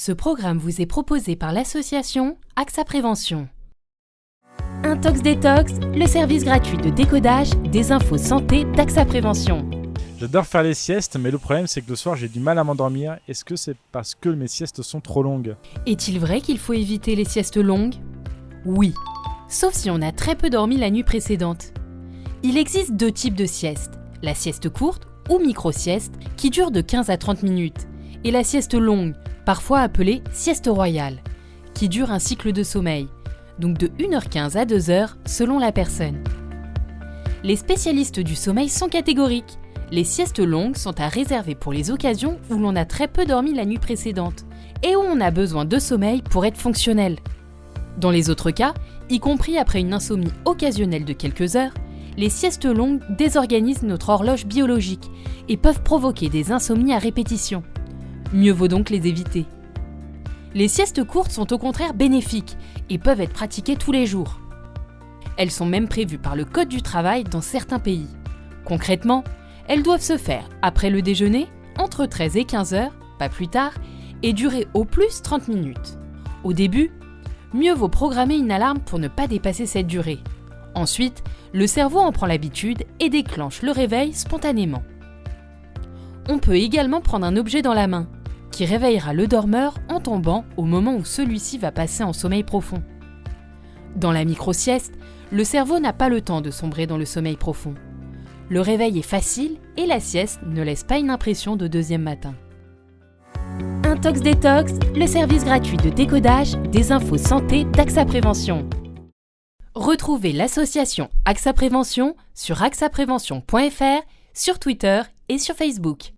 Ce programme vous est proposé par l'association AXA Prévention. Intox Détox, le service gratuit de décodage des infos santé d'AXA Prévention. J'adore faire les siestes, mais le problème c'est que le soir j'ai du mal à m'endormir. Est-ce que c'est parce que mes siestes sont trop longues ? Est-il vrai qu'il faut éviter les siestes longues ? Oui, sauf si on a très peu dormi la nuit précédente. Il existe deux types de siestes, la sieste courte ou micro-sieste qui dure de 15 à 30 minutes, et la sieste longue, parfois appelée sieste royale, qui dure un cycle de sommeil, donc de 1h15 à 2h selon la personne. Les spécialistes du sommeil sont catégoriques. Les siestes longues sont à réserver pour les occasions où l'on a très peu dormi la nuit précédente et où on a besoin de sommeil pour être fonctionnel. Dans les autres cas, y compris après une insomnie occasionnelle de quelques heures, les siestes longues désorganisent notre horloge biologique et peuvent provoquer des insomnies à répétition. Mieux vaut donc les éviter. Les siestes courtes sont au contraire bénéfiques et peuvent être pratiquées tous les jours. Elles sont même prévues par le Code du travail dans certains pays. Concrètement, elles doivent se faire après le déjeuner, entre 13 et 15 heures, pas plus tard, et durer au plus 30 minutes. Au début, mieux vaut programmer une alarme pour ne pas dépasser cette durée. Ensuite, le cerveau en prend l'habitude et déclenche le réveil spontanément. On peut également prendre un objet dans la main, qui réveillera le dormeur en tombant au moment où celui-ci va passer en sommeil profond. Dans la micro-sieste, le cerveau n'a pas le temps de sombrer dans le sommeil profond. Le réveil est facile et la sieste ne laisse pas une impression de deuxième matin. Intox Détox, le service gratuit de décodage des infos santé d'AXA Prévention. Retrouvez l'association AXA Prévention sur axaprévention.fr, sur Twitter et sur Facebook.